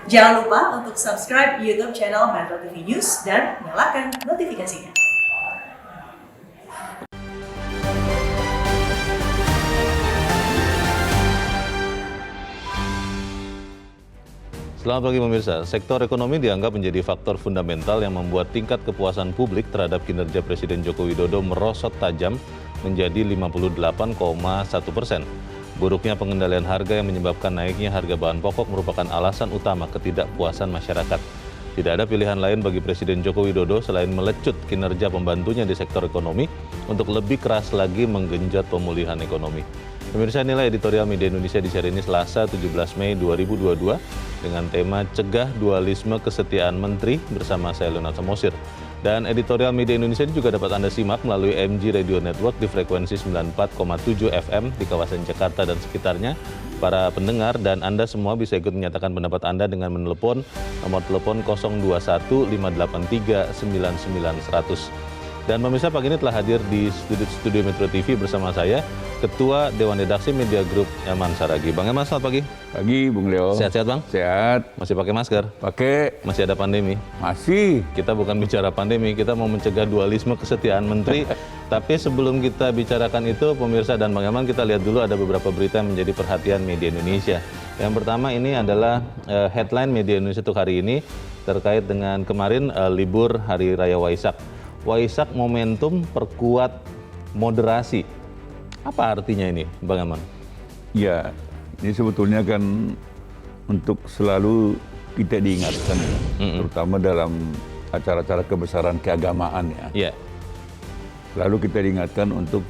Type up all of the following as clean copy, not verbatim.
Jangan lupa untuk subscribe YouTube channel Metro TV News dan nyalakan notifikasinya. Selamat pagi pemirsa, sektor ekonomi dianggap menjadi faktor fundamental yang membuat tingkat kepuasan publik terhadap kinerja Presiden Joko Widodo merosot tajam menjadi 58,1%. Buruknya pengendalian harga yang menyebabkan naiknya harga bahan pokok merupakan alasan utama ketidakpuasan masyarakat. Tidak ada pilihan lain bagi Presiden Joko Widodo selain melecut kinerja pembantunya di sektor ekonomi untuk lebih keras lagi menggenjot pemulihan ekonomi. Pemirsa, inilah editorial Media Indonesia di hari ini Selasa 17 Mei 2022 dengan tema Cegah Dualisme Kesetiaan Menteri bersama saya Leonard Samosir. Dan editorial Media Indonesia ini juga dapat Anda simak melalui MG Radio Network di frekuensi 94,7 FM di kawasan Jakarta dan sekitarnya. Para pendengar dan Anda semua bisa ikut menyatakan pendapat Anda dengan menelepon nomor telepon 021 583 99 100. Dan pemirsa, pagi ini telah hadir di studio Metro TV bersama saya, Ketua Dewan Redaksi Media Group Eman Saragih. Bang Eman, selamat pagi. Pagi, Bung Leo. Sehat-sehat, Bang? Sehat. Masih pakai masker? Pakai. Masih ada pandemi? Masih. Kita bukan bicara pandemi, kita mau mencegah dualisme kesetiaan menteri. Tapi sebelum kita bicarakan itu, pemirsa dan Bang Eman, kita lihat dulu ada beberapa berita yang menjadi perhatian media Indonesia. Yang pertama ini adalah headline Media Indonesia untuk hari ini terkait dengan kemarin libur Hari Raya Waisak. Waisak momentum perkuat moderasi. Apa artinya ini, Bang Eman? Ya, ini sebetulnya kan untuk selalu kita diingatkan, terutama dalam acara-acara kebesaran keagamaan ya. Iya. Selalu kita diingatkan untuk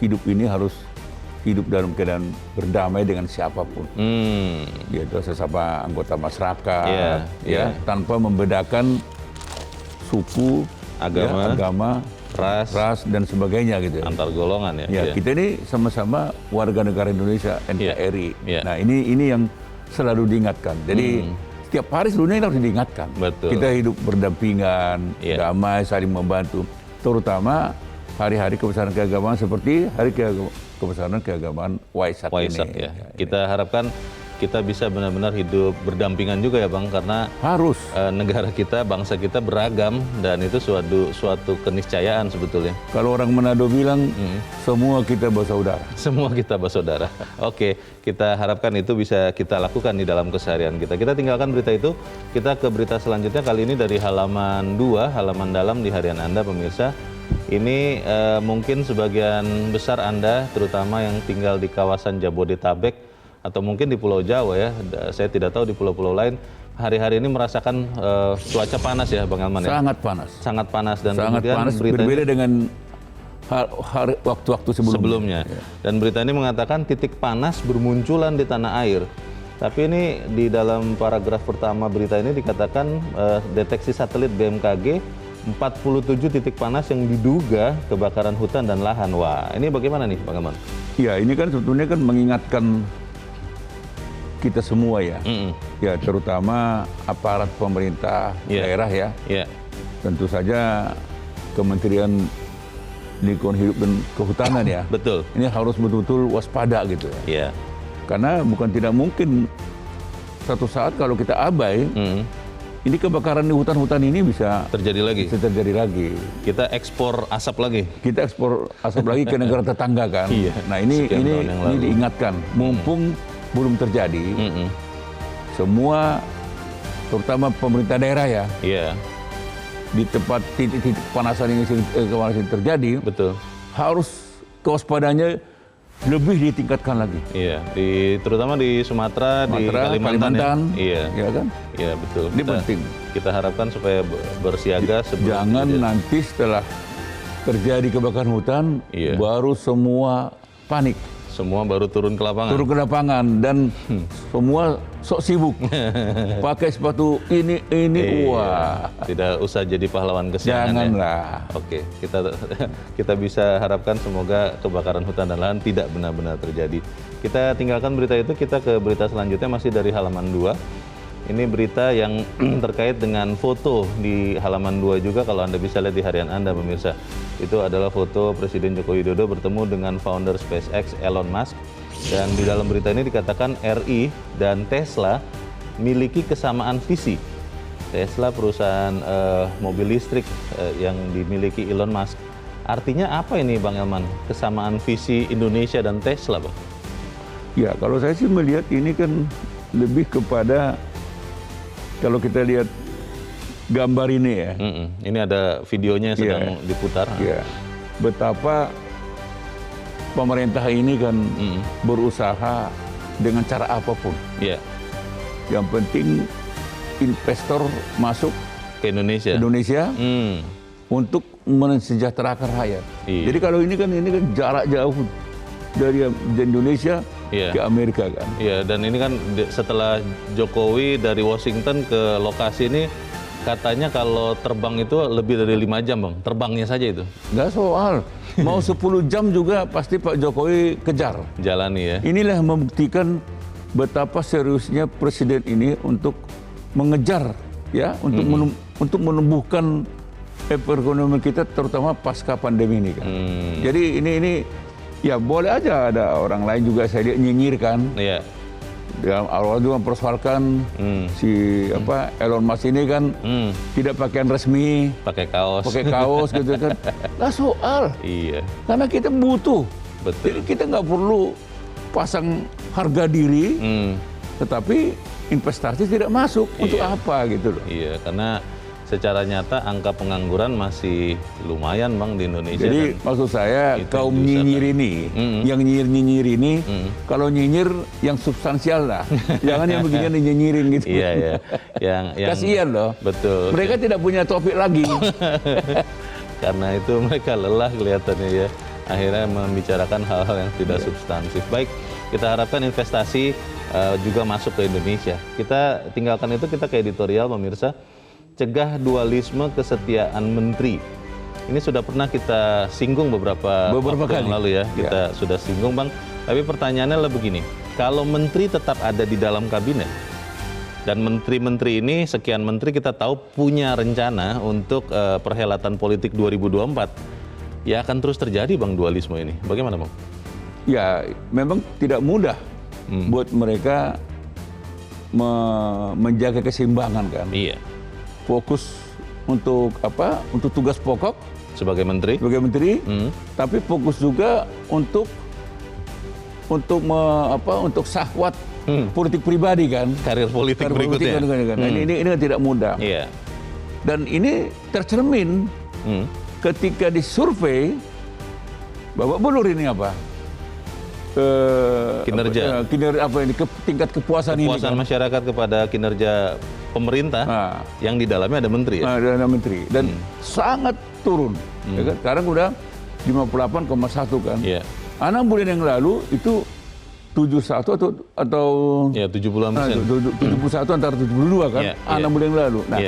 hidup ini harus hidup dalam keadaan berdamai dengan siapapun. Yaitu sesama anggota masyarakat, ya, tanpa membedakan suku, agama, ras dan sebagainya gitu. Antar golongan ya. Ya, kita ini sama-sama warga negara Indonesia, NKRI. Iya. Nah, ini yang selalu diingatkan. Jadi setiap hari seluruhnya ini harus diingatkan. Betul. Kita hidup berdampingan, damai, saling membantu. Terutama hari-hari kebesaran keagamaan seperti hari kebesaran keagamaan Waisak ini. Ya. Kita harapkan kita bisa benar-benar hidup berdampingan juga ya Bang, karena harus negara kita, bangsa kita beragam dan itu suatu keniscayaan sebetulnya. Kalau orang Manado bilang semua kita bersaudara. Semua kita bersaudara. Oke, kita harapkan itu bisa kita lakukan di dalam keseharian kita. Kita tinggalkan berita itu, kita ke berita selanjutnya kali ini dari halaman 2, halaman dalam di harian Anda pemirsa. Ini mungkin sebagian besar Anda, terutama yang tinggal di kawasan Jabodetabek, atau mungkin di Pulau Jawa ya, saya tidak tahu di pulau-pulau lain, hari-hari ini merasakan cuaca panas ya Bang Elman ya? Sangat panas. Sangat panas dan sangat kemudian panas, berbeda dengan waktu-waktu sebelumnya. Ya. Dan berita ini mengatakan titik panas bermunculan di tanah air. Tapi ini di dalam paragraf pertama berita ini dikatakan deteksi satelit BMKG 47 titik panas yang diduga kebakaran hutan dan lahan. Wah, ini bagaimana nih Bang Elman? Ya, ini kan sebetulnya kan mengingatkan kita semua ya, ya terutama aparat pemerintah daerah ya. Tentu saja Kementerian Lingkungan Hidup dan Kehutanan ya. Betul. Ini harus betul-betul waspada gitu ya. Karena bukan tidak mungkin satu saat kalau kita abai, ini kebakaran di hutan-hutan ini bisa terjadi lagi. Kita ekspor asap lagi. Kita ekspor asap lagi ke negara tetangga kan. Nah ini diingatkan, mumpung belum terjadi, semua terutama pemerintah daerah ya, di tempat titik-titik panasan ini terjadi, betul, harus kewaspadaannya lebih ditingkatkan lagi. Terutama di Sumatera, di Kalimantan ya kan? Iya betul. Ini penting. Kita harapkan supaya bersiaga sebelum jangan nanti setelah terjadi kebakaran hutan, baru semua panik. Semua baru turun ke lapangan. Turun ke lapangan dan semua sok sibuk. Pakai sepatu ini wah. Tidak usah jadi pahlawan kesiangan. Janganlah. Oke, kita bisa harapkan semoga kebakaran hutan dan lahan tidak benar-benar terjadi. Kita tinggalkan berita itu, kita ke berita selanjutnya masih dari halaman 2. Ini berita yang terkait dengan foto di halaman 2 juga, kalau Anda bisa lihat di harian Anda pemirsa. Itu adalah foto Presiden Joko Widodo bertemu dengan founder SpaceX Elon Musk. Dan di dalam berita ini dikatakan RI dan Tesla miliki kesamaan visi. Tesla perusahaan mobil listrik yang dimiliki Elon Musk. Artinya apa ini Bang Elman? Kesamaan visi Indonesia dan Tesla, Bang? Ya, kalau saya sih melihat ini kan lebih kepada, kalau kita lihat gambar ini ya. Ini ada videonya yang sedang diputar. Ya, betapa pemerintah ini kan berusaha dengan cara apapun. Iya. Yang penting investor masuk Ke Indonesia. Untuk mensejahterakan rakyat. Iya. Jadi kalau ini kan jarak jauh dari Indonesia ke Amerika kan. Iya, dan ini kan setelah Jokowi dari Washington ke lokasi ini, katanya kalau terbang itu lebih dari 5 jam, Bang. Terbangnya saja itu. Nggak soal. Mau 10 jam juga pasti Pak Jokowi kejar. Jalani ya. Inilah yang membuktikan betapa seriusnya Presiden ini untuk mengejar, ya, untuk menumbuhkan perekonomian kita, terutama pasca pandemi ini kan. Jadi ini ya boleh aja ada orang lain juga saya lihat nyinyir kan. Iya. Dalam awal juga mempersoalkan si Elon Musk ini kan tidak pakaian resmi, Pakai kaos. gitu kan. Lah soal. Iya. Karena kita butuh. Betul. Jadi kita nggak perlu pasang harga diri, tetapi investasi tidak masuk. Untuk apa gitu loh. Iya, karena secara nyata angka pengangguran masih lumayan, Bang, di Indonesia. Jadi maksud saya kaum nyinyir ini, yang nyinyir ini, kalau nyinyir yang substansial lah, jangan yang begini nyinyirin gitu. Iya. Yang Kasihan loh. Betul. Mereka tidak punya topik lagi. Karena itu mereka lelah kelihatannya ya. Akhirnya membicarakan hal-hal yang tidak substansif. Baik, kita harapkan investasi juga masuk ke Indonesia. Kita tinggalkan itu, kita ke editorial, pemirsa. Cegah dualisme kesetiaan menteri. Ini sudah pernah kita singgung beberapa waktu yang lalu ya. Kita sudah singgung, Bang. Tapi pertanyaannya adalah begini. Kalau menteri tetap ada di dalam kabinet, dan menteri-menteri ini, sekian menteri kita tahu punya rencana untuk perhelatan politik 2024, ya akan terus terjadi, Bang, dualisme ini. Bagaimana, Bang? Ya, memang tidak mudah buat mereka menjaga keseimbangan kan. Iya. Fokus untuk untuk tugas pokok Sebagai menteri. Tapi fokus juga untuk syahwat politik pribadi kan. Karir politik berikutnya. Ini kan tidak mudah. Iya. Dan ini tercermin ketika disurvei, Bapak Bulur ini kinerja tingkat kepuasan ini kan. Masyarakat kepada kinerja pemerintah yang di dalamnya ada menteri ya? Ada menteri dan sangat turun. Ya kan? Sekarang udah 58,1 kan. Yeah. 6 bulan yang lalu itu 71 atau ya 70%. 71 antara 72 kan. 6 bulan yang lalu. Nah,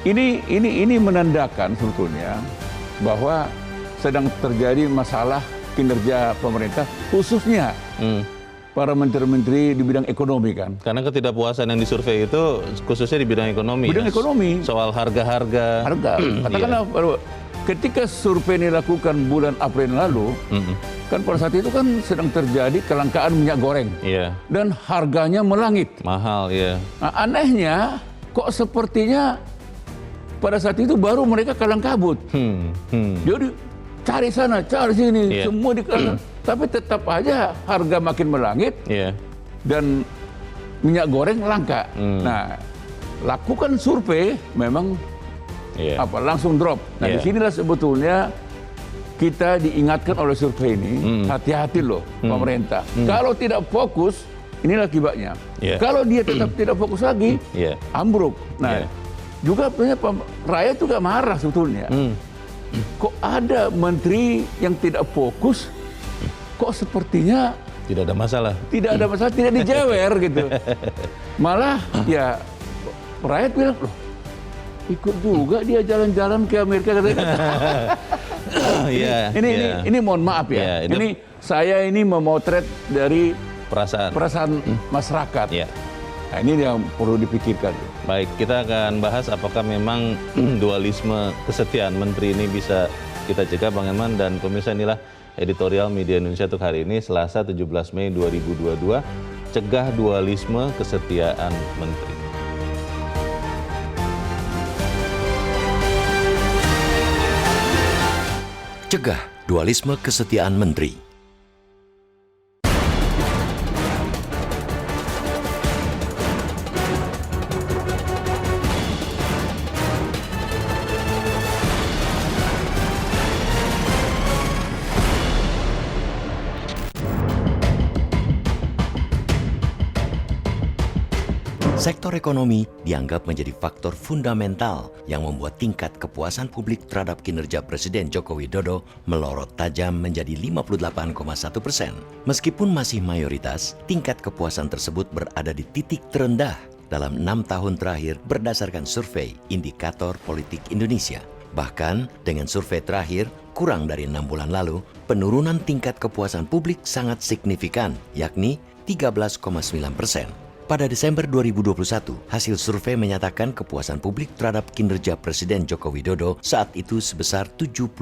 ini menandakan sebetulnya bahwa sedang terjadi masalah kinerja pemerintah, khususnya para menteri-menteri di bidang ekonomi kan. Karena ketidakpuasan yang disurvei itu khususnya di bidang ekonomi. Ekonomi. Soal harga-harga. Katakanlah ketika survei ini dilakukan bulan April lalu, kan pada saat itu kan sedang terjadi kelangkaan minyak goreng. Iya. Dan harganya melangit. Mahal, ya. Nah, anehnya kok sepertinya pada saat itu baru mereka kalang kabut. Jadi cari sana, cari sini, semua tapi tetap aja harga makin melangit dan minyak goreng langka. Nah, lakukan survei memang langsung drop. Nah, disinilah sebetulnya kita diingatkan oleh survei ini, hati-hati loh pemerintah. Kalau tidak fokus, inilah akibatnya. Kalau dia tetap tidak fokus lagi, ambruk. Nah, juga rakyat juga marah sebetulnya. Kok ada menteri yang tidak fokus, kok sepertinya tidak ada masalah. Tidak dijewer gitu. Malah ya rakyat bilang, loh ikut juga dia jalan-jalan ke Amerika. Ini mohon maaf ya. Ini saya memotret dari perasaan masyarakat. Nah, ini yang perlu dipikirkan. Baik, kita akan bahas apakah memang dualisme kesetiaan menteri ini bisa kita cegah, Bang Elman, dan pemirsa. Inilah editorial Media Indonesia untuk hari ini, Selasa 17 Mei 2022. cegah dualisme kesetiaan menteri. Cegah dualisme kesetiaan menteri. Sektor ekonomi dianggap menjadi faktor fundamental yang membuat tingkat kepuasan publik terhadap kinerja Presiden Joko Widodo melorot tajam menjadi 58,1%. Meskipun masih mayoritas, tingkat kepuasan tersebut berada di titik terendah dalam 6 tahun terakhir berdasarkan survei Indikator Politik Indonesia. Bahkan dengan survei terakhir, kurang dari 6 bulan lalu, penurunan tingkat kepuasan publik sangat signifikan, yakni 13,9%. Pada Desember 2021, hasil survei menyatakan kepuasan publik terhadap kinerja Presiden Joko Widodo saat itu sebesar 72%.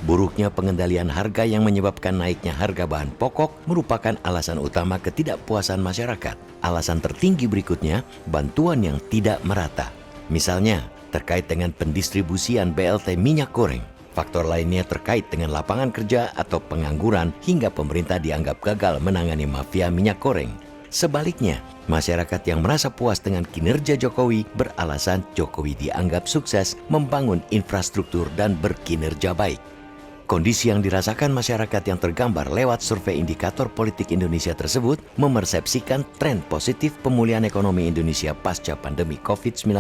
Buruknya pengendalian harga yang menyebabkan naiknya harga bahan pokok merupakan alasan utama ketidakpuasan masyarakat. Alasan tertinggi berikutnya, bantuan yang tidak merata. Misalnya, terkait dengan pendistribusian BLT minyak goreng. Faktor lainnya terkait dengan lapangan kerja atau pengangguran hingga pemerintah dianggap gagal menangani mafia minyak goreng. Sebaliknya, masyarakat yang merasa puas dengan kinerja Jokowi beralasan Jokowi dianggap sukses membangun infrastruktur dan berkinerja baik. Kondisi yang dirasakan masyarakat yang tergambar lewat survei Indikator Politik Indonesia tersebut memersepsikan tren positif pemulihan ekonomi Indonesia pasca pandemi COVID-19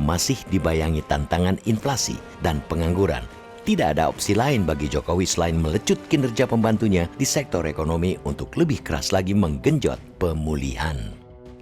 masih dibayangi tantangan inflasi dan pengangguran. Tidak ada opsi lain bagi Jokowi selain melecut kinerja pembantunya di sektor ekonomi untuk lebih keras lagi menggenjot pemulihan.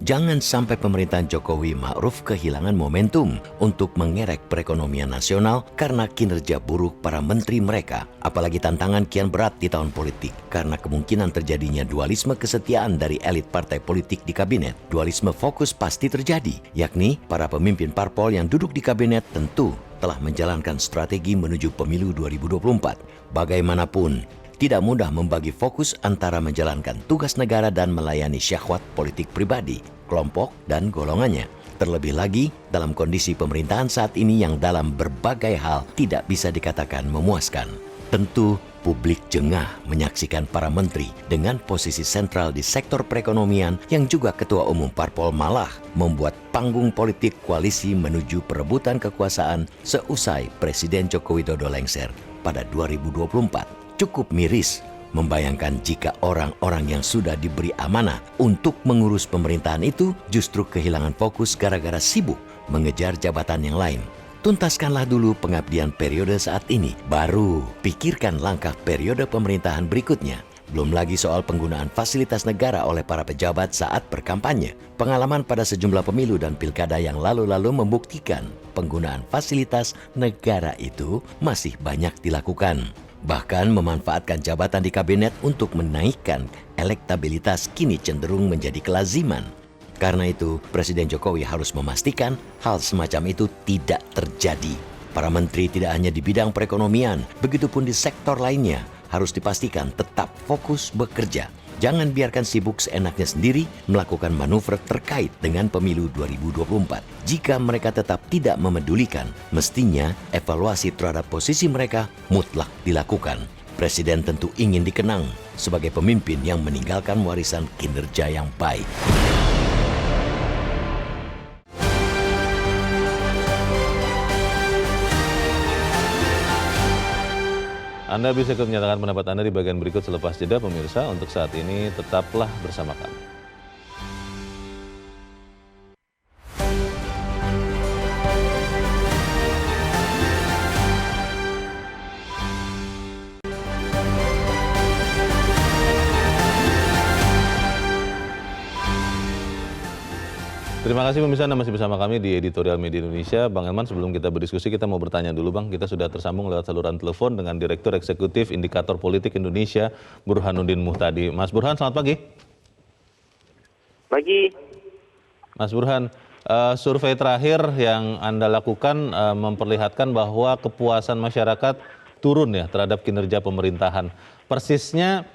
Jangan sampai pemerintahan Jokowi Ma'ruf kehilangan momentum untuk mengerek perekonomian nasional karena kinerja buruk para menteri mereka. Apalagi tantangan kian berat di tahun politik karena kemungkinan terjadinya dualisme kesetiaan dari elit partai politik di kabinet. Dualisme fokus pasti terjadi, yakni para pemimpin parpol yang duduk di kabinet tentu telah menjalankan strategi menuju pemilu 2024. Bagaimanapun, tidak mudah membagi fokus antara menjalankan tugas negara dan melayani syahwat politik pribadi, kelompok, dan golongannya. Terlebih lagi dalam kondisi pemerintahan saat ini yang dalam berbagai hal tidak bisa dikatakan memuaskan. Tentu publik jengah menyaksikan para menteri dengan posisi sentral di sektor perekonomian yang juga ketua umum parpol malah membuat panggung politik koalisi menuju perebutan kekuasaan seusai Presiden Joko Widodo lengser pada 2024. Cukup miris membayangkan jika orang-orang yang sudah diberi amanah untuk mengurus pemerintahan itu justru kehilangan fokus gara-gara sibuk mengejar jabatan yang lain. Tuntaskanlah dulu pengabdian periode saat ini, baru pikirkan langkah periode pemerintahan berikutnya. Belum lagi soal penggunaan fasilitas negara oleh para pejabat saat berkampanye. Pengalaman pada sejumlah pemilu dan pilkada yang lalu-lalu membuktikan penggunaan fasilitas negara itu masih banyak dilakukan. Bahkan memanfaatkan jabatan di kabinet untuk menaikkan elektabilitas kini cenderung menjadi kelaziman. Karena itu, Presiden Jokowi harus memastikan hal semacam itu tidak terjadi. Para menteri tidak hanya di bidang perekonomian, begitupun di sektor lainnya, harus dipastikan tetap fokus bekerja. Jangan biarkan sibuk seenaknya sendiri melakukan manuver terkait dengan pemilu 2024. Jika mereka tetap tidak memedulikan, mestinya evaluasi terhadap posisi mereka mutlak dilakukan. Presiden tentu ingin dikenang sebagai pemimpin yang meninggalkan warisan kinerja yang baik. Anda bisa ikut menyatakan pendapat Anda di bagian berikut selepas jeda pemirsa. Untuk saat ini tetaplah bersama kami. Terima kasih pemirsa, Anda masih bersama kami di Editorial Media Indonesia. Bang Elman, sebelum kita berdiskusi, kita mau bertanya dulu Bang. Kita sudah tersambung lewat saluran telepon dengan Direktur Eksekutif Indikator Politik Indonesia, Burhanuddin Muhtadi. Mas Burhan, selamat pagi. Pagi. Mas Burhan, survei terakhir yang Anda lakukan memperlihatkan bahwa kepuasan masyarakat turun ya terhadap kinerja pemerintahan. Persisnya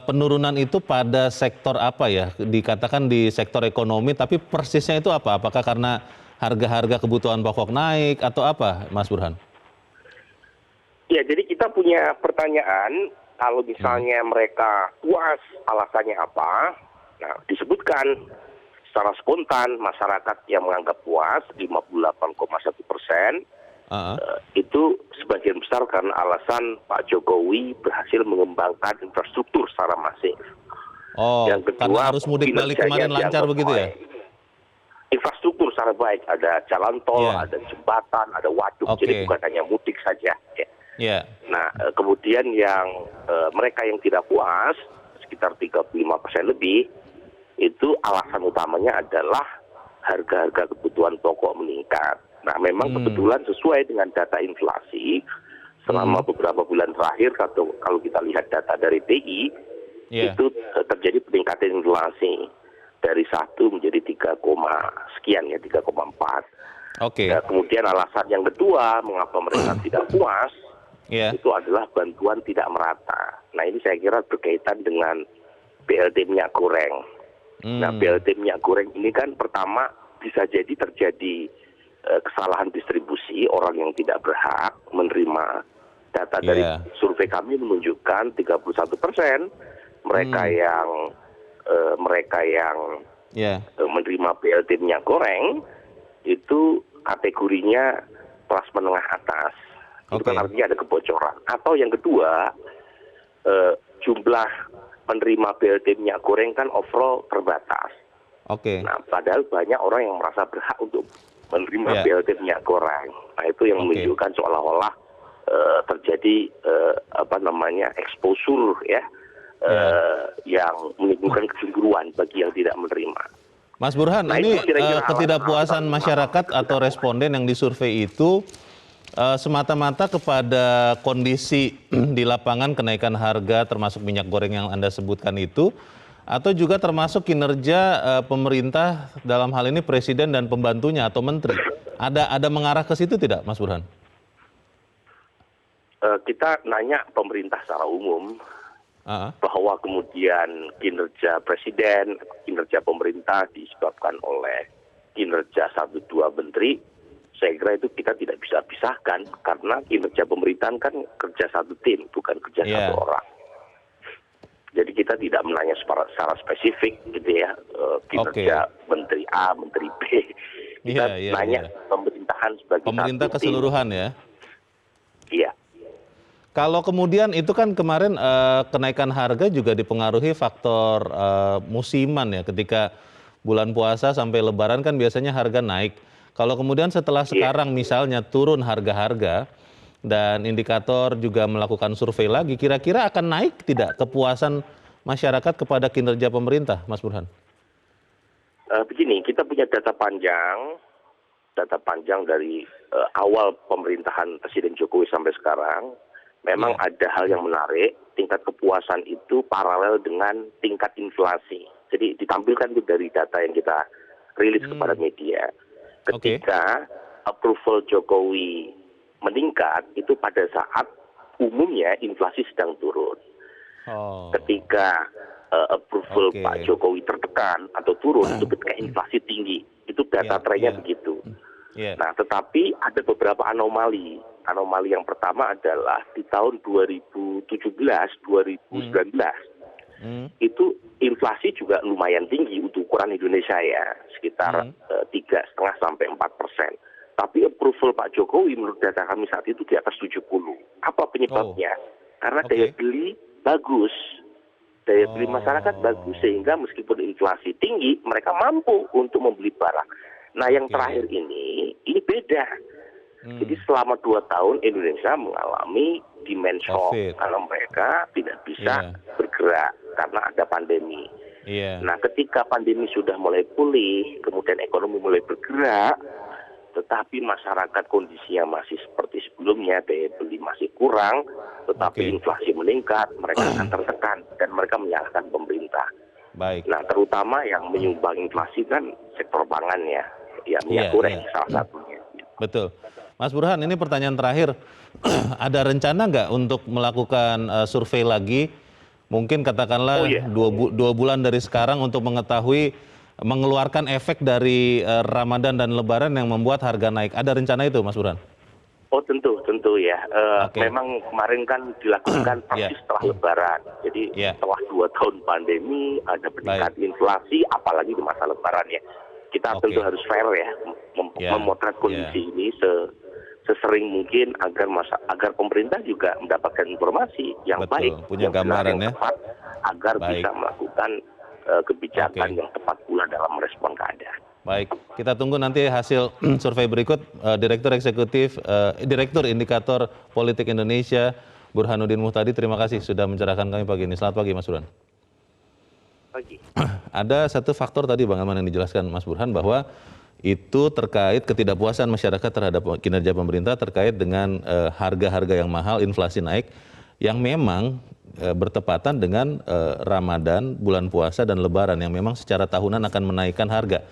Penurunan itu pada sektor apa ya? Dikatakan di sektor ekonomi, tapi persisnya itu apa? Apakah karena harga-harga kebutuhan pokok naik atau apa, Mas Burhan? Ya, jadi kita punya pertanyaan, kalau misalnya mereka puas, alasannya apa? Nah, disebutkan secara spontan masyarakat yang menganggap puas 58,1%. Itu sebagian besar karena alasan Pak Jokowi berhasil mengembangkan infrastruktur secara masif. Oh, yang kedua, karena arus mudik balik kemarin lancar begitu ya? Infrastruktur secara baik, ada jalan tol, ada jembatan, ada waduk, jadi bukan hanya mudik saja. Ya. Nah, kemudian yang mereka yang tidak puas, sekitar 35% lebih, itu alasan utamanya adalah harga-harga kebutuhan pokok meningkat. Nah, memang kebetulan sesuai dengan data inflasi selama beberapa bulan terakhir, kalau kita lihat data dari BI, itu terjadi peningkatan inflasi dari 1 menjadi 3, sekian ya, 3,4. Nah, kemudian alasan yang kedua mengapa mereka tidak puas itu adalah bantuan tidak merata. Nah, ini saya kira berkaitan dengan BLT minyak goreng. Nah, BLT minyak goreng ini kan pertama bisa jadi terjadi kesalahan distribusi, orang yang tidak berhak menerima. Data dari survei kami menunjukkan 31% mereka yang menerima BLT minyak goreng itu kategorinya kelas menengah atas. Itu kan artinya ada kebocoran. Atau yang kedua, jumlah penerima BLT minyak goreng kan overall terbatas. Nah, padahal banyak orang yang merasa berhak untuk menerima BLT minyak goreng. Nah, itu yang menunjukkan seolah-olah terjadi exposure ya, yang menimbulkan kecemburuan bagi yang tidak menerima. Mas Burhan, ini ketidakpuasan masyarakat atau responden yang disurvei itu semata-mata kepada kondisi di lapangan kenaikan harga termasuk minyak goreng yang Anda sebutkan itu, atau juga termasuk kinerja pemerintah dalam hal ini presiden dan pembantunya atau menteri? Ada mengarah ke situ tidak, Mas Burhan? Kita nanya pemerintah secara umum bahwa kemudian kinerja presiden, kinerja pemerintah disebabkan oleh kinerja 1-2 menteri. Saya kira itu kita tidak bisa pisahkan karena kinerja pemerintahan kan kerja satu tim, bukan kerja satu orang. Jadi kita tidak menanya secara spesifik gitu ya, kinerja Menteri A, Menteri B. Kita nanya pemerintahan sebagai pemerintah satu keseluruhan tim. Ya? Iya. Kalau kemudian itu kan kemarin kenaikan harga juga dipengaruhi faktor musiman ya, ketika bulan puasa sampai lebaran kan biasanya harga naik. Kalau kemudian setelah sekarang misalnya turun harga-harga, dan indikator juga melakukan survei lagi, kira-kira akan naik tidak kepuasan masyarakat kepada kinerja pemerintah, Mas Burhan? Begini, kita punya data panjang dari awal pemerintahan Presiden Jokowi sampai sekarang. Memang ada hal yang menarik, tingkat kepuasan itu paralel dengan tingkat inflasi. Jadi ditampilkan itu dari data yang kita rilis kepada media. Ketika approval Jokowi meningkat itu pada saat umumnya inflasi sedang turun. Ketika approval Pak Jokowi tertekan atau turun itu ketika inflasi tinggi. Itu data trennya begitu. Nah, tetapi ada beberapa anomali. Anomali yang pertama adalah di tahun 2017, 2019 itu inflasi juga lumayan tinggi untuk ukuran Indonesia ya, sekitar 3,5 sampai 4%. Tapi approval Pak Jokowi menurut data kami saat itu di atas 70. Apa penyebabnya? Karena daya beli bagus. Daya beli masyarakat bagus. Sehingga meskipun inflasi tinggi, mereka mampu untuk membeli barang. Nah, yang terakhir ini beda. Jadi selama 2 tahun Indonesia mengalami demand shock. Karena mereka tidak bisa bergerak karena ada pandemi. Nah, ketika pandemi sudah mulai pulih, kemudian ekonomi mulai bergerak, tetapi masyarakat kondisinya masih seperti sebelumnya, daya beli masih kurang, tetapi inflasi meningkat, mereka akan tertekan dan mereka menyalahkan pemerintah. Nah, terutama yang menyumbang inflasi kan sektor pangan ya minyak goreng salah satunya. Betul. Mas Burhan, ini pertanyaan terakhir, ada rencana nggak untuk melakukan survei lagi Mungkin katakanlah dua bulan dari sekarang untuk mengetahui mengeluarkan efek dari Ramadan dan Lebaran yang membuat harga naik. Ada rencana itu, Mas Burhan? Oh tentu ya. Memang kemarin kan dilakukan persis setelah Lebaran. Jadi setelah 2 tahun pandemi ada peningkatan inflasi, apalagi di masa Lebaran ya. Kita tentu harus fair ya, memotret kondisi ini sesering mungkin agar pemerintah juga mendapatkan informasi yang baik, punya gambaran yang tepat, agar bisa melakukan kebijakan yang tepat pula dalam merespon keadaan. Baik, kita tunggu nanti hasil survei berikut. Direktur Indikator Politik Indonesia, Burhanuddin Muhtadi, terima kasih sudah mencerahkan kami pagi ini. Selamat pagi, Mas Burhan. Pagi. Ada satu faktor tadi Bang Aman yang dijelaskan Mas Burhan bahwa itu terkait ketidakpuasan masyarakat terhadap kinerja pemerintah terkait dengan harga-harga yang mahal, inflasi naik, yang memang bertepatan dengan Ramadan, bulan puasa dan Lebaran yang memang secara tahunan akan menaikkan harga.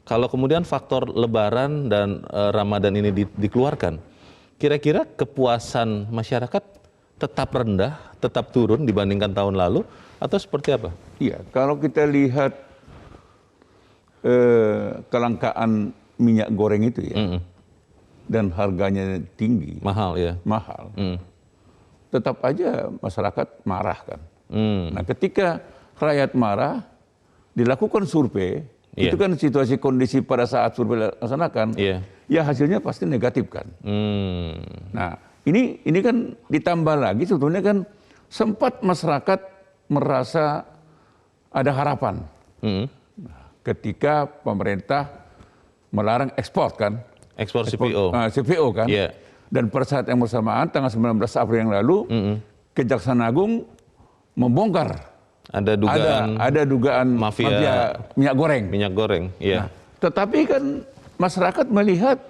Kalau kemudian faktor Lebaran dan Ramadan ini dikeluarkan, kira-kira kepuasan masyarakat tetap rendah, tetap turun dibandingkan tahun lalu, atau seperti apa? Iya, kalau kita lihat kelangkaan minyak goreng itu ya, dan harganya tinggi, mahal, tetap aja masyarakat marah kan. Nah, ketika rakyat marah, dilakukan survei, itu kan situasi kondisi pada saat survei dilaksanakan, ya hasilnya pasti negatif kan. Nah, ini kan ditambah lagi sebetulnya kan sempat masyarakat merasa ada harapan. Ketika pemerintah melarang ekspor kan. Ekspor CPO. CPO kan. Dan pada saat yang bersamaan tanggal 19 April yang lalu, Kejaksaan Agung membongkar ada dugaan mafia minyak goreng. Minyak goreng, Nah, tetapi kan masyarakat melihat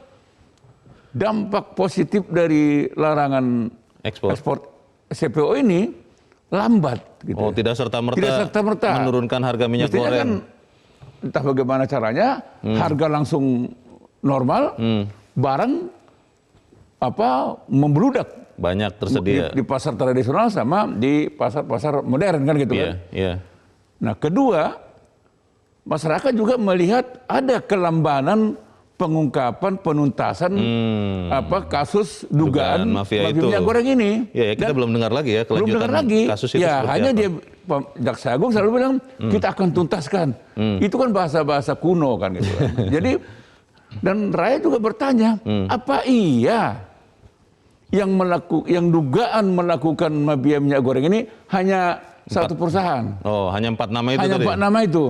dampak positif dari larangan ekspor CPO ini lambat. Gitu. Oh, tidak serta-merta menurunkan harga minyak Mestinya goreng. Kan, entah bagaimana caranya, harga langsung normal, barang membludak. Banyak tersedia. Di pasar tradisional sama di pasar-pasar modern kan gitu kan. Nah, kedua, masyarakat juga melihat ada kelambanan pengungkapan penuntasan kasus dugaan mafia minyak goreng ini. Kita belum dengar lagi ya kelanjutan kasus itu. Hanya dia Jaksa Agung selalu bilang kita akan tuntaskan. Itu kan bahasa-bahasa kuno kan gitu. Jadi dan rakyat juga bertanya, apa iya yang dugaan melakukan mafia minyak goreng ini hanya satu perusahaan? Oh, hanya 4 nama itu hanya tadi? 4 nama itu.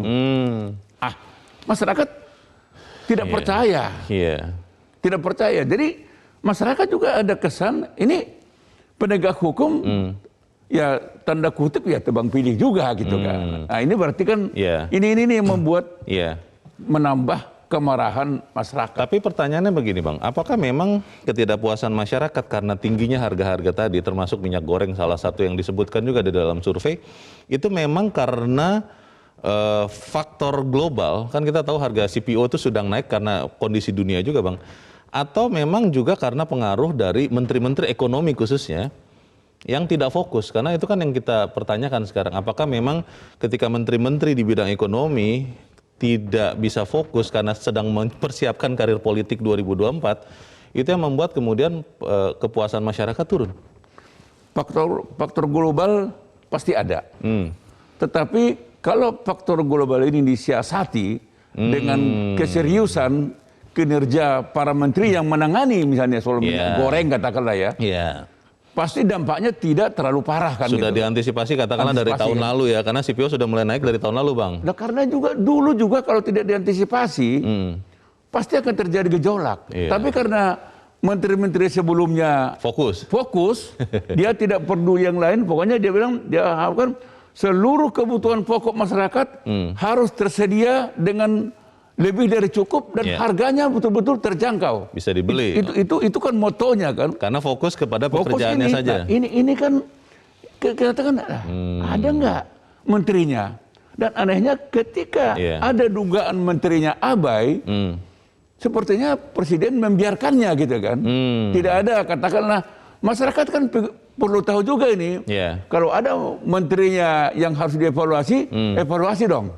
Masyarakat tidak percaya. Tidak percaya. Jadi masyarakat juga ada kesan ini penegak hukum ya tanda kutip ya tebang pilih juga gitu kan. Nah, ini berarti kan ini yang membuat menambah kemarahan masyarakat. Tapi pertanyaannya begini Bang, apakah memang ketidakpuasan masyarakat karena tingginya harga-harga tadi termasuk minyak goreng salah satu yang disebutkan juga di dalam survei itu memang karena faktor global, kan kita tahu harga CPO itu sedang naik karena kondisi dunia juga Bang, atau memang juga karena pengaruh dari menteri-menteri ekonomi khususnya yang tidak fokus, karena itu kan yang kita pertanyakan sekarang, apakah memang ketika menteri-menteri di bidang ekonomi tidak bisa fokus karena sedang mempersiapkan karir politik 2024, itu yang membuat kemudian kepuasan masyarakat turun? Faktor global pasti ada, tetapi kalau faktor global ini disiasati dengan keseriusan kinerja para menteri yang menangani misalnya soal minyak goreng katakanlah ya, pasti dampaknya tidak terlalu parah kan. Sudah gitu. Diantisipasi katakanlah dari tahun lalu ya, karena CPO sudah mulai naik dari tahun lalu Bang. Nah, karena juga dulu juga kalau tidak diantisipasi pasti akan terjadi gejolak. Tapi karena menteri-menteri sebelumnya fokus, dia tidak perlu yang lain, pokoknya dia bilang dia harapkan seluruh kebutuhan pokok masyarakat harus tersedia dengan lebih dari cukup dan harganya betul-betul terjangkau. Bisa dibeli. Itu kan motonya kan. Karena fokus kepada pekerjaannya saja. Nah, ini kan kita katakan ada nggak menterinya? Dan anehnya ketika ada dugaan menterinya abai, sepertinya presiden membiarkannya gitu kan. Tidak ada, katakanlah masyarakat kan perlu tahu juga ini. Kalau ada menterinya yang harus dievaluasi, evaluasi dong.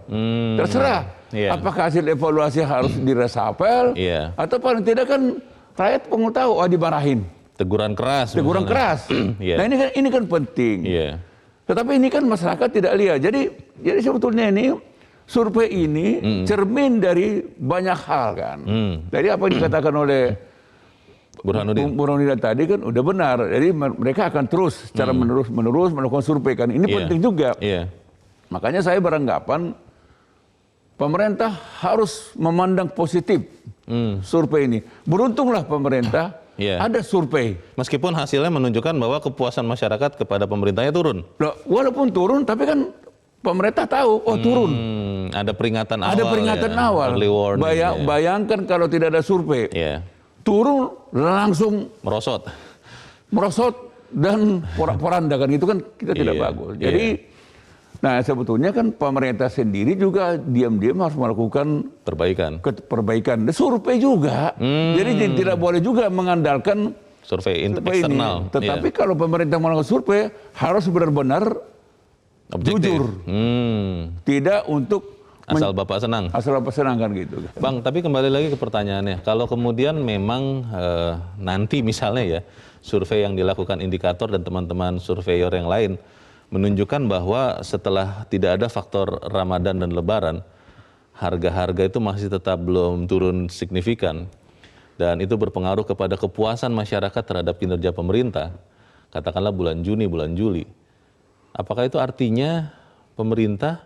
Terserah. Apakah hasil evaluasi harus diresapel atau paling tidak kan rakyat perlu tahu, dimarahin. Teguran keras. Teguran keras. Nah ini kan penting. Tetapi ini kan masyarakat tidak lihat. Jadi sebetulnya ini survei ini cermin dari banyak hal kan. Jadi apa yang dikatakan oleh Burhanuddin tadi kan udah benar. Jadi mereka akan terus secara menerus melakukan survei kan. Ini penting juga. Makanya saya beranggapan pemerintah harus memandang positif survei ini. Beruntunglah pemerintah ada survei. Meskipun hasilnya menunjukkan bahwa kepuasan masyarakat kepada pemerintahnya turun. Loh, walaupun turun, tapi kan pemerintah tahu, turun. Ada peringatan awal. Ada peringatan awal. Early warning, Bayangkan kalau tidak ada survei. Turun langsung merosot dan porak-poranda kan, itu kan kita tidak bagus. Jadi nah sebetulnya kan pemerintah sendiri juga diam-diam harus melakukan perbaikan. Survei juga. Jadi tidak boleh juga mengandalkan survei eksternal. Tetapi kalau pemerintah melakukan survei harus benar-benar objektif. Jujur. Tidak untuk asal Bapak senang. Asal Bapak senang kan gitu. Bang, tapi kembali lagi ke pertanyaannya. Kalau kemudian memang nanti misalnya ya survei yang dilakukan indikator dan teman-teman surveyor yang lain menunjukkan bahwa setelah tidak ada faktor Ramadan dan Lebaran, harga-harga itu masih tetap belum turun signifikan. Dan itu berpengaruh kepada kepuasan masyarakat terhadap kinerja pemerintah. Katakanlah bulan Juni, bulan Juli. Apakah itu artinya pemerintah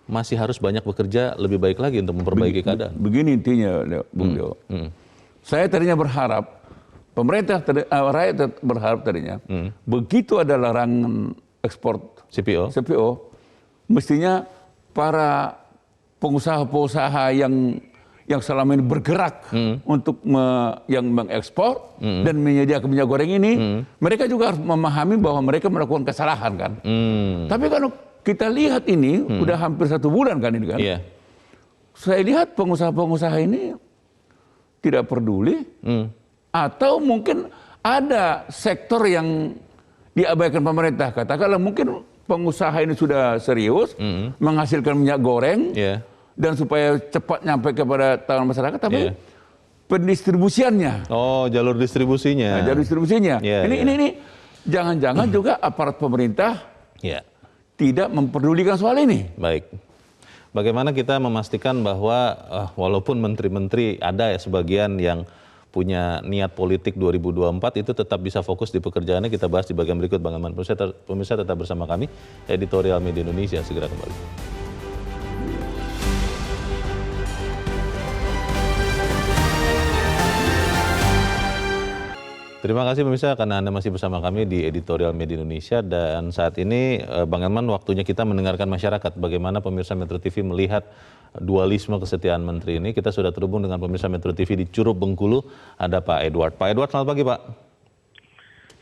masih harus banyak bekerja lebih baik lagi untuk memperbaiki keadaan? Begini intinya, Bung Jo. Saya tadinya berharap, rakyat berharap tadinya, begitu ada larangan ekspor CPO, mestinya para pengusaha-pengusaha yang selama ini bergerak untuk yang mengekspor dan menyediakan minyak goreng ini, mereka juga harus memahami bahwa mereka melakukan kesalahan kan. Tapi kalau kita lihat ini udah hampir 1 bulan kan ini kan. Saya lihat pengusaha-pengusaha ini tidak peduli atau mungkin ada sektor yang diabaikan pemerintah. Katakanlah mungkin pengusaha ini sudah serius menghasilkan minyak goreng dan supaya cepat nyampe kepada tangan masyarakat, tapi pendistribusiannya. Jalur distribusinya. Jalur distribusinya. Ini jangan-jangan juga aparat pemerintah tidak memperdulikan soal ini. Baik. Bagaimana kita memastikan bahwa walaupun menteri-menteri ada ya sebagian yang punya niat politik 2024 itu tetap bisa fokus di pekerjaannya, kita bahas di bagian berikut Bang Aman. Pemirsa tetap bersama kami, Editorial Media Indonesia segera kembali. Terima kasih pemirsa karena Anda masih bersama kami di Editorial Media Indonesia, dan saat ini Bang Elman waktunya kita mendengarkan masyarakat bagaimana pemirsa Metro TV melihat dualisme kesetiaan menteri ini. Kita sudah terhubung dengan pemirsa Metro TV di Curup Bengkulu, ada Pak Edward. Pak Edward, selamat pagi Pak.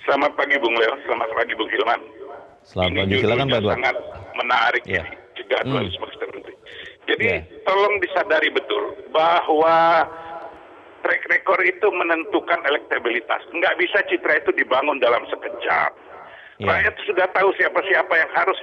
Selamat pagi Bung Leo, selamat pagi Bung Hilman. Selamat pagi, silakan Pak Edward. Sangat menarik ini, juga dualisme kesetiaan menteri. Jadi tolong disadari betul bahwa track record itu menentukan elektabilitas. Nggak bisa citra itu dibangun dalam sekejap. Rakyat sudah tahu siapa-siapa yang harus.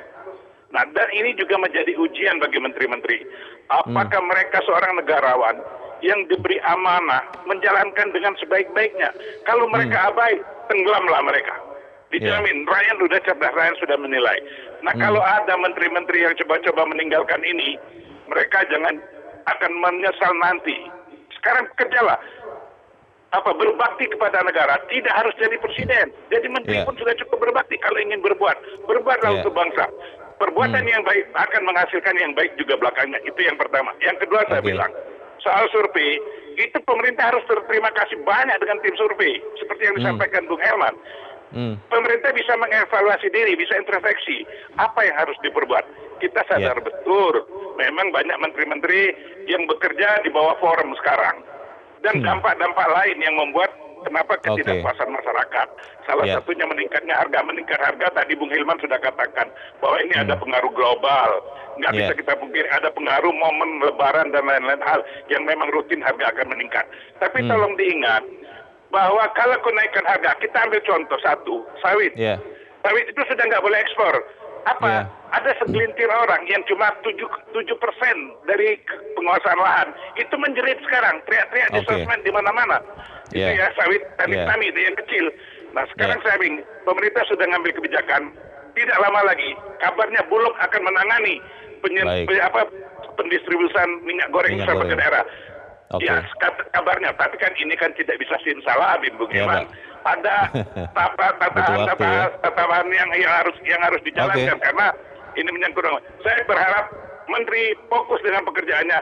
Nah, dan ini juga menjadi ujian bagi menteri-menteri. Apakah mereka seorang negarawan yang diberi amanah menjalankan dengan sebaik-baiknya? Kalau mereka abai, tenggelamlah mereka. Dijamin, rakyat sudah cerdas, rakyat sudah menilai. Nah, kalau ada menteri-menteri yang coba-coba meninggalkan ini, mereka jangan akan menyesal nanti. Sekarang kerjalah. Berbakti kepada negara, tidak harus jadi presiden. Jadi menteri pun sudah cukup berbakti kalau ingin berbuat. Berbuatlah untuk bangsa. Perbuatan yang baik akan menghasilkan yang baik juga belakangnya. Itu yang pertama. Yang kedua saya bilang, soal survei, itu pemerintah harus berterima kasih banyak dengan tim survei. Seperti yang disampaikan Bung Herman. Pemerintah bisa mengevaluasi diri, bisa introspeksi. Apa yang harus diperbuat? Kita sadar betul, memang banyak menteri-menteri yang bekerja di bawah forum sekarang. Dan dampak-dampak lain yang membuat kenapa ketidakpuasan masyarakat. Salah satunya meningkat harga. Tadi Bung Hilman sudah katakan bahwa ini ada pengaruh global. Nggak bisa kita pungkiri ada pengaruh momen lebaran dan lain-lain hal yang memang rutin harga akan meningkat. Tapi tolong diingat, bahwa kalau kenaikan harga, kita ambil contoh satu, sawit. Iya. Sawit itu sudah nggak boleh ekspor. Apa? Iya. Ada segelintir orang yang cuma 7% dari penguasaan lahan itu menjerit sekarang, teriak-teriak di Oke. sosmed di mana-mana. Itu Iya. ya sawit Iya. tani itu yang kecil. Nah sekarang Iya. saya bingung, pemerintah sudah ngambil kebijakan, tidak lama lagi kabarnya Bulog akan menangani Baik. pendistribusian minyak goreng Minyak sampai ke goreng. daerah. Oke. Ya, kabarnya. Tapi kan ini kan tidak bisa simsalabim, Bung Ya, Iman. Pak. Ada Butuh waktu, ya. tatapan yang harus dijalankan Oke. karena ini menyangkut. Saya berharap Menteri fokus dengan pekerjaannya.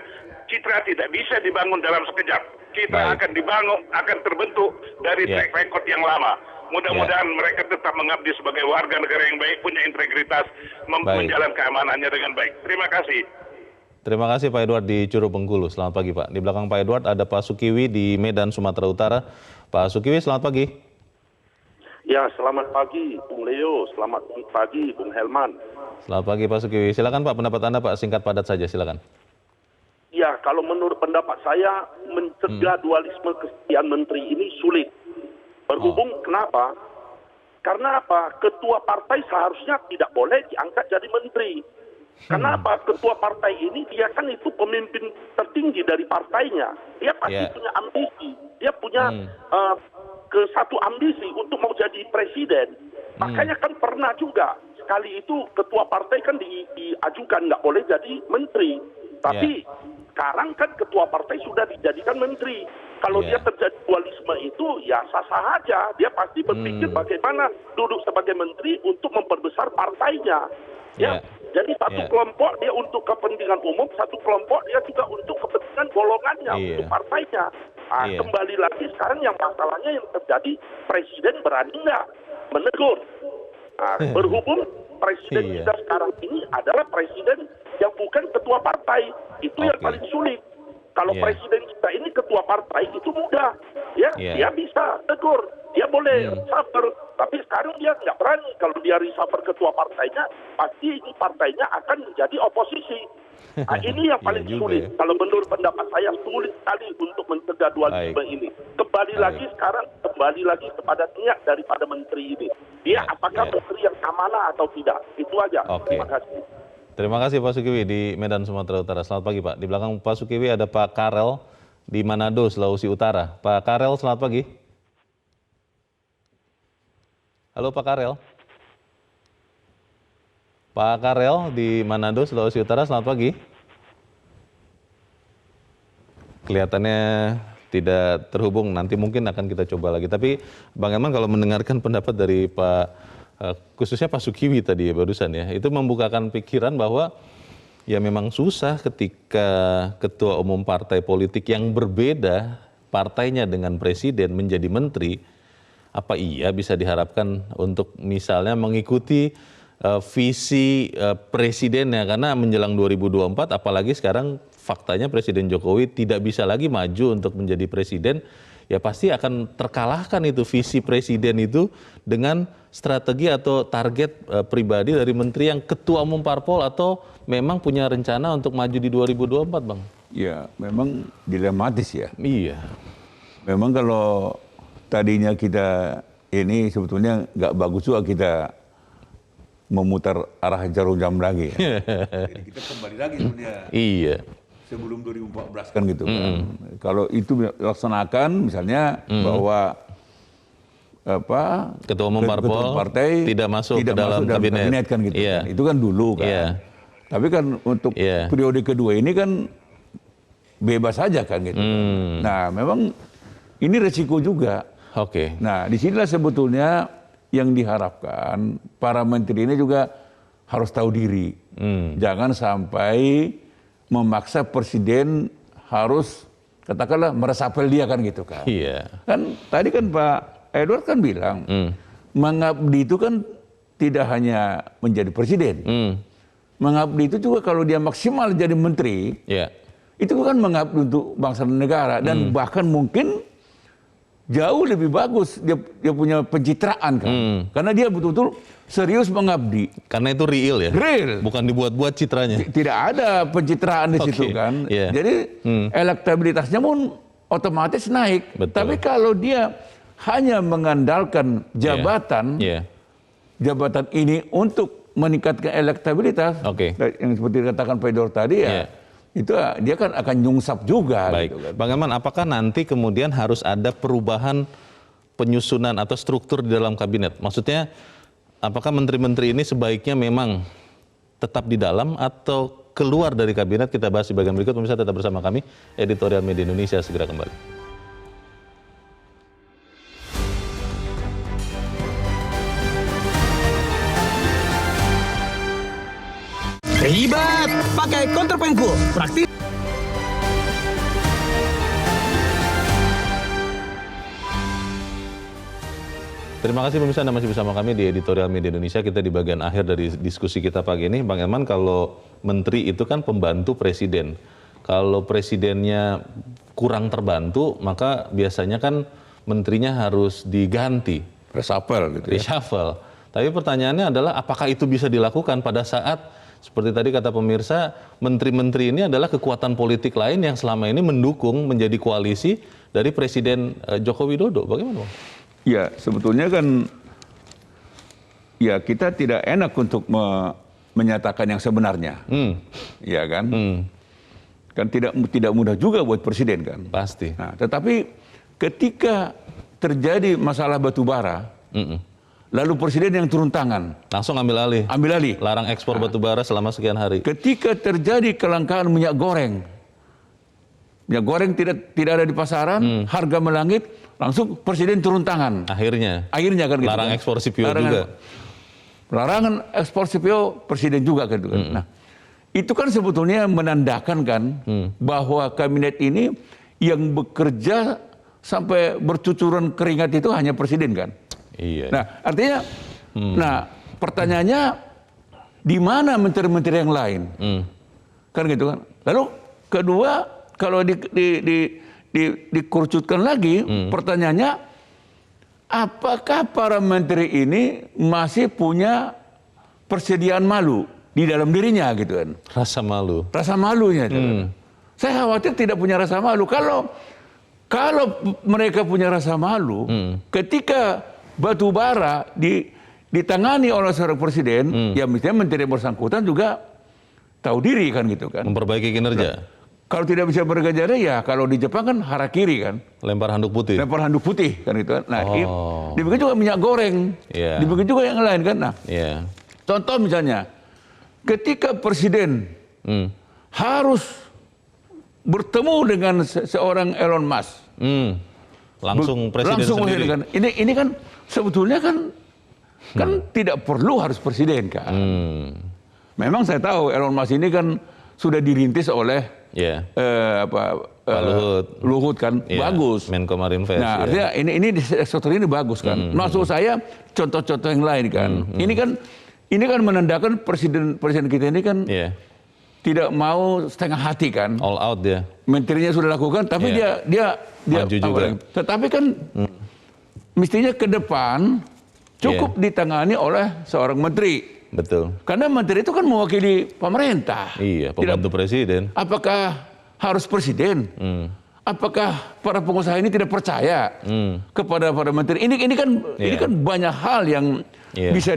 Citra tidak bisa dibangun dalam sekejap. Citra Baik. akan dibangun, akan terbentuk dari Ya. track record yang lama. Mudah-mudahan mereka tetap mengabdi sebagai warga negara yang baik, punya integritas, Baik. menjalankan keamanannya dengan baik. Terima kasih. Terima kasih Pak Edward di Curug Bengkulu. Selamat pagi Pak. Di belakang Pak Edward ada Pak Sukiwi di Medan, Sumatera Utara. Pak Sukiwi, selamat pagi. Ya, selamat pagi Bung Leo, selamat pagi Bung Helman. Selamat pagi Pak Sukiwi. Silakan Pak, pendapat Anda Pak, singkat padat saja, silakan. Ya, kalau menurut pendapat saya, mencegah dualisme kesetiaan menteri ini sulit. Berhubung kenapa? Karena apa? Ketua partai seharusnya tidak boleh diangkat jadi menteri. Kenapa? Ketua partai ini dia kan itu pemimpin tertinggi dari partainya. Dia pasti Yeah. punya ambisi. Dia punya ke satu ambisi untuk mau jadi presiden. Makanya kan pernah juga sekali itu ketua partai kan diajukan nggak boleh jadi menteri. Tapi sekarang kan ketua partai sudah dijadikan menteri. Kalau Yeah. dia terjadi dualisme itu ya sah-sah aja. Dia pasti berpikir bagaimana duduk sebagai menteri untuk memperbesar partainya. Ya. Yeah. Jadi satu Yeah. kelompok dia untuk kepentingan umum, satu kelompok dia juga untuk kepentingan golongannya, Iya. untuk partainya. Nah, Iya. kembali lagi sekarang yang masalahnya yang terjadi, presiden berani nggak menegur. Nah, berhubung presiden Iya. kita sekarang ini adalah presiden yang bukan ketua partai, itu yang Oke. paling sulit. Kalau Iya. presiden kita ini ketua partai itu mudah, ya Iya. dia bisa tegur, dia boleh reshuffle, tapi sekarang dia nggak berani. Kalau dia reshuffle ketua partainya, pasti ini partainya akan menjadi oposisi. Nah, ini yang Iya paling juga sulit. ya. Kalau menurut pendapat saya sulit sekali untuk mencegah dualisme Baik. ini. Kembali Baik. lagi sekarang kembali lagi kepada niat daripada menteri ini. Dia apakah Ya. menteri yang amanah atau tidak? Itu aja. Oke. Terima kasih. Terima kasih Pak Sukiwi di Medan, Sumatera Utara. Selamat pagi Pak. Di belakang Pak Sukiwi ada Pak Karel di Manado, Sulawesi Utara. Pak Karel, selamat pagi. Halo Pak Karel. Pak Karel di Manado, Sulawesi Utara, selamat pagi. Kelihatannya tidak terhubung, nanti mungkin akan kita coba lagi. Tapi Bang Eman kalau mendengarkan pendapat dari khususnya Pak Sukiwi tadi ya barusan ya, itu membukakan pikiran bahwa ya memang susah ketika ketua umum partai politik yang berbeda partainya dengan presiden menjadi menteri, apa iya bisa diharapkan untuk misalnya mengikuti visi presidennya, karena menjelang 2024 apalagi sekarang faktanya Presiden Jokowi tidak bisa lagi maju untuk menjadi presiden, ya pasti akan terkalahkan itu visi presiden itu dengan strategi atau target pribadi dari menteri yang ketua umum parpol atau memang punya rencana untuk maju di 2024, Bang. Ya, memang dilematis ya. Iya. Memang kalau tadinya kita ini sebetulnya nggak bagus juga kita memutar arah jarum jam lagi ya. Jadi kita kembali lagi sebenarnya Iya. sebelum 2014 kan gitu kan. Kalau itu dilaksanakan misalnya bahwa Ketua umum parpol partai tidak masuk ke dalam kabinet. kan gitu. Iya. Kan. Itu kan dulu kan. Iya. Tapi kan untuk Iya. periode kedua ini kan bebas saja kan gitu. Nah, memang ini resiko juga. Oke. Nah, disinilah sebetulnya yang diharapkan para menteri ini juga harus tahu diri. Jangan sampai memaksa presiden harus katakanlah meresapel dia kan gitu kan. Iya. Kan tadi kan Pak Edward kan bilang mengabdi itu kan tidak hanya menjadi presiden. Mengabdi itu juga kalau dia maksimal jadi menteri, Iya. itu kan mengabdi untuk bangsa dan negara dan bahkan mungkin jauh lebih bagus dia punya pencitraan kan. Karena dia betul-betul serius mengabdi. Karena itu real ya. Real. Bukan dibuat-buat citranya. Tidak ada pencitraan di situ Oke, kan. iya. Jadi elektabilitasnya pun otomatis naik. Betul. Tapi kalau dia hanya mengandalkan jabatan, jabatan ini untuk meningkatkan elektabilitas, yang seperti dikatakan Pak Edor tadi itu dia kan akan nyungsap juga. Baik, gitu kan. Bang Eman, apakah nanti kemudian harus ada perubahan penyusunan atau struktur di dalam kabinet? Maksudnya, apakah menteri-menteri ini sebaiknya memang tetap di dalam atau keluar dari kabinet? Kita bahas di bagian berikut. Pemirsa tetap bersama kami, Editorial Media Indonesia segera kembali. Ribet, pakai kontrapengku, praktis. Terima kasih pemirsa, Anda masih bersama kami di Editorial Media Indonesia. Kita di bagian akhir dari diskusi kita pagi ini. Bang Eman, kalau menteri itu kan pembantu presiden. Kalau presidennya kurang terbantu, maka biasanya kan menterinya harus diganti. Reshuffle gitu ya. Reshuffle. Tapi pertanyaannya adalah apakah itu bisa dilakukan pada saat, seperti tadi kata pemirsa, menteri-menteri ini adalah kekuatan politik lain yang selama ini mendukung menjadi koalisi dari Presiden Joko Widodo. Bagaimana, Bang? Ya, sebetulnya kan ya kita tidak enak untuk menyatakan yang sebenarnya. Ya kan? Kan tidak mudah juga buat presiden kan? Pasti. Nah, tetapi ketika terjadi masalah batu bara, lalu presiden yang turun tangan. Langsung ambil alih. Ambil alih. Larang ekspor batu bara selama sekian hari. Ketika terjadi kelangkaan minyak goreng tidak ada di pasaran, harga melangit, langsung presiden turun tangan. Akhirnya kan gitu. Larang kan. ekspor CPO juga. Larangan ekspor CPO presiden juga kan. Nah, itu kan sebetulnya menandakan kan bahwa kabinet ini yang bekerja sampai bercucuran keringat itu hanya presiden kan. Iya. Nah, artinya, pertanyaannya di mana menteri-menteri yang lain? Kan gitu kan. Lalu kedua, kalau dikerucutkan lagi, pertanyaannya, apakah para menteri ini masih punya persediaan malu di dalam dirinya gitu kan? Rasa malu. Rasa malunya. Saya khawatir tidak punya rasa malu. Kalau mereka punya rasa malu, ketika batu bara ditangani oleh seorang presiden, ya misalnya menteri yang bersangkutan juga tahu diri kan gitu kan. Memperbaiki kinerja. Nah, kalau tidak bisa bekerja, ya kalau di Jepang kan harakiri kan. Lempar handuk putih. Lempar handuk putih kan itu. Nah, demikian juga minyak goreng. Demikian juga yang lain kan. Nah, contoh misalnya, ketika presiden harus bertemu dengan seorang Elon Musk. Langsung presiden sendiri. Kan. Ini kan sebetulnya kan tidak perlu harus presiden kan. Memang saya tahu Elon Musk ini kan sudah dirintis oleh Luhut kan, bagus. Menko Marinvest. Nah, artinya ini di sektor ini bagus kan. Maksud saya contoh-contoh yang lain kan. Ini kan menandakan presiden kita ini kan tidak mau setengah hati kan. All out dia. Menterinya sudah lakukan, tapi dia maju juga. Tetapi kan mestinya ke depan cukup ditangani oleh seorang menteri. Betul. Karena menteri itu kan mewakili pemerintah. Iya, pembantu presiden. Apakah harus presiden? Apakah para pengusaha ini tidak percaya kepada para menteri? Ini kan banyak hal yang bisa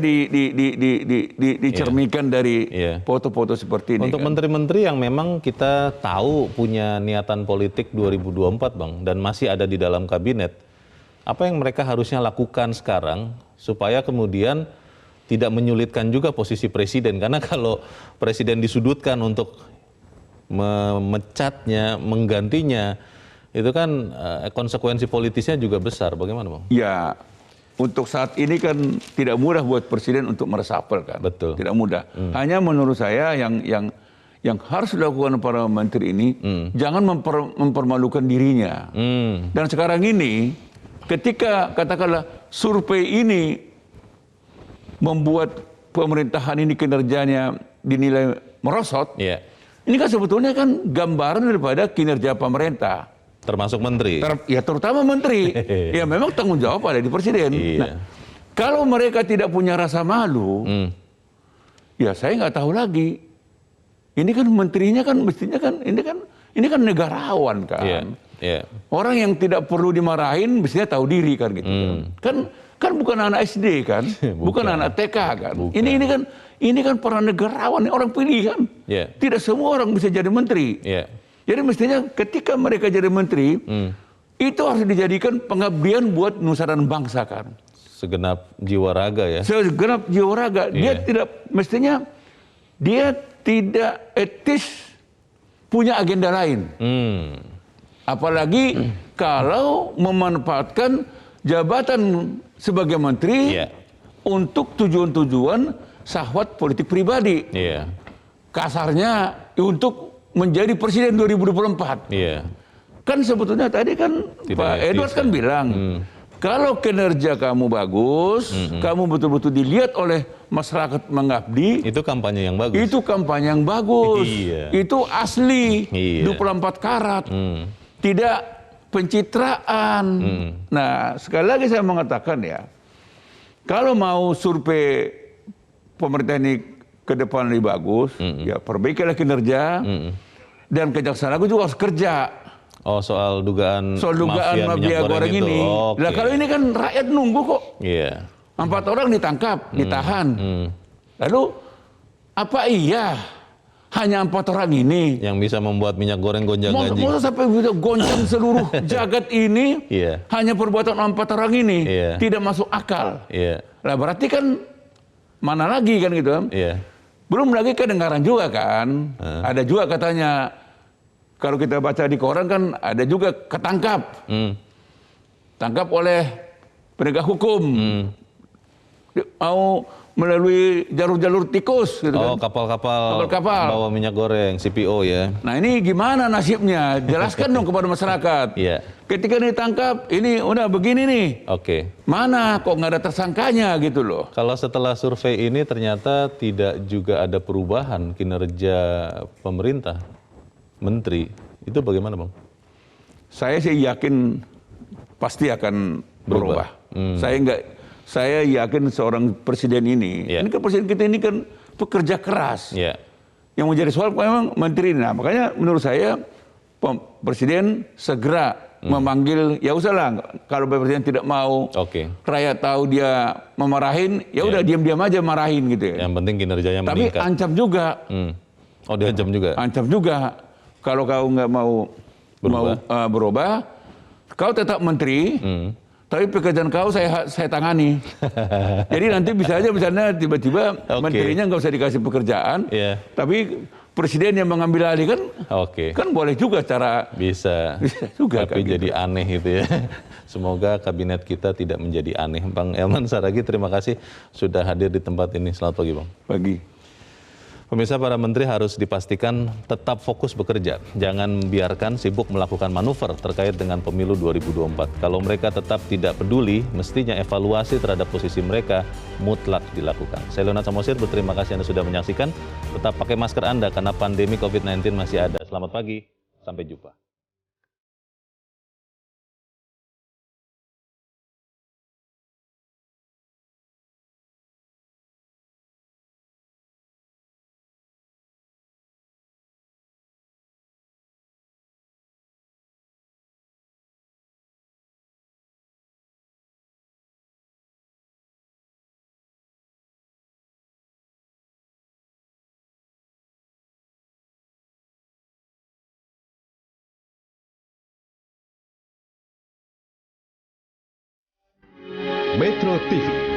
dicerminkan dari foto-foto seperti ini. Untuk menteri-menteri yang memang kita tahu punya niatan politik 2024, Bang, dan masih ada di dalam kabinet, apa yang mereka harusnya lakukan sekarang supaya kemudian tidak menyulitkan juga posisi presiden? Karena kalau presiden disudutkan untuk memecatnya, menggantinya, itu kan konsekuensi politisnya juga besar. Bagaimana, Bang? Ya, untuk saat ini kan tidak mudah buat presiden untuk meresapel kan. Betul. Tidak mudah. Hanya menurut saya yang harus dilakukan para menteri ini, jangan mempermalukan dirinya. Dan sekarang ini, ketika katakanlah survei ini membuat pemerintahan ini kinerjanya dinilai merosot, ini kan sebetulnya kan gambaran daripada kinerja pemerintah. Termasuk menteri? Terutama menteri. Ya memang tanggung jawab ada di presiden. Nah, kalau mereka tidak punya rasa malu, ya saya nggak tahu lagi. Ini kan menterinya kan mestinya kan ini kan negarawan kan. Iya. Orang yang tidak perlu dimarahin mestinya tahu diri kan gitu. Kan bukan anak SD kan, bukan anak TK kan. Bukan. Ini kan para negarawan, orang pilihan. Iya. Tidak semua orang bisa jadi menteri. Iya. Jadi mestinya ketika mereka jadi menteri, itu harus dijadikan pengabdian buat nusa dan bangsa kan. Segenap jiwa raga ya. Segenap jiwa raga. Dia tidak, mestinya dia tidak etis punya agenda lain. Apalagi kalau memanfaatkan jabatan sebagai menteri untuk tujuan-tujuan syahwat politik pribadi. Iya. Kasarnya untuk menjadi presiden 2024. Iya. Kan sebetulnya tadi kan Tidak Pak etis, Edward kan bilang, kalau kinerja kamu bagus, kamu betul-betul dilihat oleh masyarakat mengabdi, Itu kampanye yang bagus. itu kampanye yang bagus, Iya. itu asli, Iya. 24 karat, tidak pencitraan. Nah, sekali lagi saya mengatakan ya, kalau mau survei pemerintah ini ke depan lebih bagus, ya perbaikilah kinerja, dan Kejaksaan Agung juga harus kerja. Oh, soal dugaan Mafia minyak goreng itu. ini. Oke. Nah, kalau ini kan rakyat nunggu kok. Iya. 4 orang ditangkap, ditahan. Lalu apa iya hanya 4 orang ini? Yang bisa membuat minyak goreng gonjang-ganjing. Masa sampai bisa goncang seluruh jagat ini Iya. hanya perbuatan 4 orang ini? Iya. Tidak masuk akal. Iya. Lah berarti kan mana lagi kan gitu? Iya. Belum lagi kedengaran juga kan. Ada juga katanya, kalau kita baca di koran kan ada juga ketangkap. Tangkap oleh penegak hukum. Mau melalui jalur-jalur tikus gitu Oh, kan. kapal-kapal Kapal-kapal. bawa minyak goreng, CPO ya. Nah ini gimana nasibnya? Jelaskan dong kepada masyarakat. Iya. Ketika ditangkap, ini udah begini nih. Oke. Mana kok nggak ada tersangkanya gitu loh. Kalau setelah survei ini ternyata tidak juga ada perubahan kinerja pemerintah, menteri, itu bagaimana Bang? Saya sih yakin pasti akan berubah. Saya yakin seorang presiden ini, Iya. ini kan presiden kita ini kan pekerja keras. Iya. Yang menjadi soal memang menteri. Nah makanya menurut saya presiden segera memanggil, ya usahlah kalau presiden tidak mau, Oke. rakyat tahu dia memarahin, ya udah diam-diam aja marahin gitu ya. Yang penting kinerjanya Tapi meningkat. ancam juga, Oh, diancam juga. ancam juga kalau kau nggak mau berubah, kau tetap menteri. Tapi pekerjaan kau saya tangani. Jadi nanti bisa aja misalnya tiba-tiba menterinya nggak usah dikasih pekerjaan, tapi presiden yang mengambil alih kan, kan boleh juga cara. Bisa juga. Tapi kan, jadi gitu. aneh gitu ya. Semoga kabinet kita tidak menjadi aneh. Bang Elman Saragih, terima kasih sudah hadir di tempat ini. Selamat pagi Bang. Pagi. Pemirsa, para menteri harus dipastikan tetap fokus bekerja. Jangan biarkan sibuk melakukan manuver terkait dengan pemilu 2024. Kalau mereka tetap tidak peduli, mestinya evaluasi terhadap posisi mereka mutlak dilakukan. Saya Leonard Samosir, berterima kasih Anda sudah menyaksikan. Tetap pakai masker Anda karena pandemi COVID-19 masih ada. Selamat pagi, sampai jumpa. Metro TV